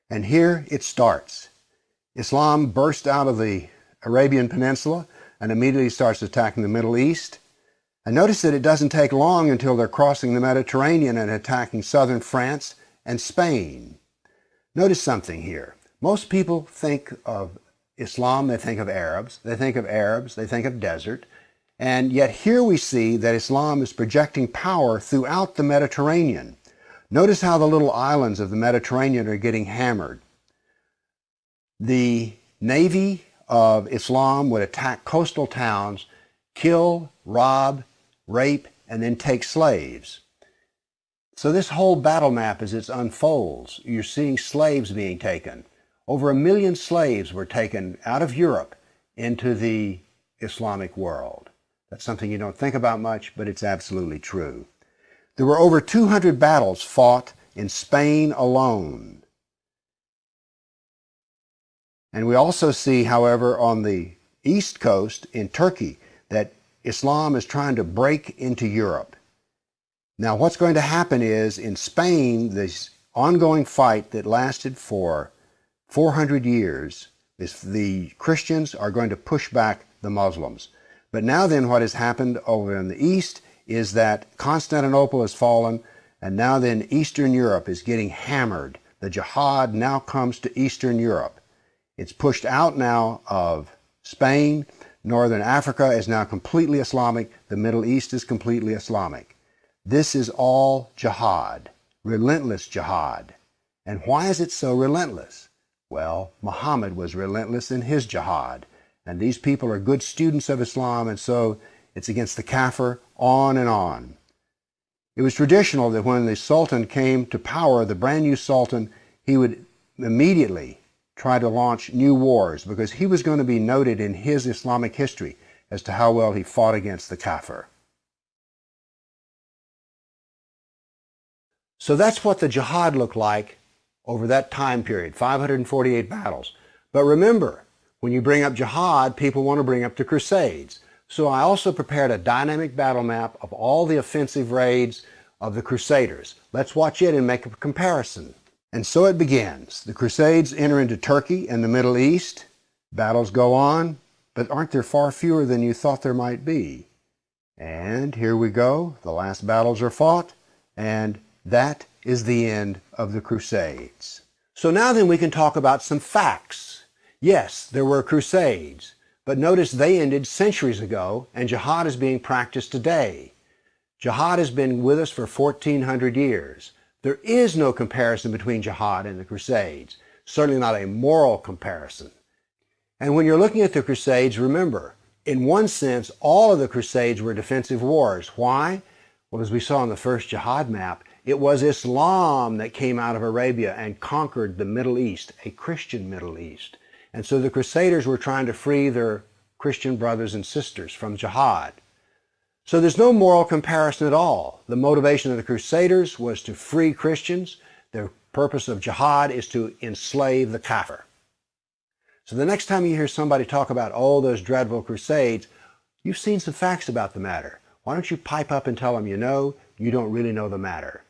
And here it starts. Islam burst out of the Arabian Peninsula and immediately starts attacking the Middle East. And notice that it doesn't take long until they're crossing the Mediterranean and attacking southern France and Spain. Notice something here. Most people think of Islam, they think of Arabs, they think of desert. And yet here we see that Islam is projecting power throughout the Mediterranean. Notice how the little islands of the Mediterranean are getting hammered. The navy of Islam would attack coastal towns, kill, rob, rape, and then take slaves. So this whole battle map as it unfolds, you're seeing slaves being taken. Over 1 million slaves were taken out of Europe into the Islamic world. That's something you don't think about much, but it's absolutely true. There were over 200 battles fought in Spain alone. And we also see, however, on the east coast in Turkey, that Islam is trying to break into Europe. Now, what's going to happen is, in Spain, this ongoing fight that lasted for 400 years, the Christians are going to push back the Muslims. But now then what has happened over in the east is that Constantinople has fallen, and now then Eastern Europe is getting hammered. The jihad now comes to Eastern Europe. It's pushed out now of Spain. Northern Africa is now completely Islamic. The Middle East is completely Islamic. This is all jihad, relentless jihad. And why is it so relentless? Well, Muhammad was relentless in his jihad. And these people are good students of Islam, and so it's against the kafir, on and on. It was traditional that when the Sultan came to power, the brand new Sultan, he would immediately try to launch new wars because he was going to be noted in his Islamic history as to how well he fought against the kafir. So that's what the jihad looked like over that time period, 548 battles. But remember, when you bring up jihad, people want to bring up the Crusades. So I also prepared a dynamic battle map of all the offensive raids of the Crusaders. Let's watch it and make a comparison. And so it begins. The Crusades enter into Turkey and the Middle East. Battles go on, but aren't there far fewer than you thought there might be? And here we go. The last battles are fought, and that is the end of the Crusades. So now then we can talk about some facts. Yes, there were Crusades, but notice they ended centuries ago, and jihad is being practiced today. Jihad has been with us for 1,400 years. There is no comparison between jihad and the Crusades, certainly not a moral comparison. And when you're looking at the Crusades, remember, in one sense, all of the Crusades were defensive wars. Why? Well, as we saw on the first jihad map, it was Islam that came out of Arabia and conquered the Middle East, a Christian Middle East. And so the Crusaders were trying to free their Christian brothers and sisters from jihad. So there's no moral comparison at all. The motivation of the Crusaders was to free Christians. The purpose of jihad is to enslave the kafir. So the next time you hear somebody talk about, oh, those dreadful Crusades, you've seen some facts about the matter. Why don't you pipe up and tell them you know, you don't really know the matter.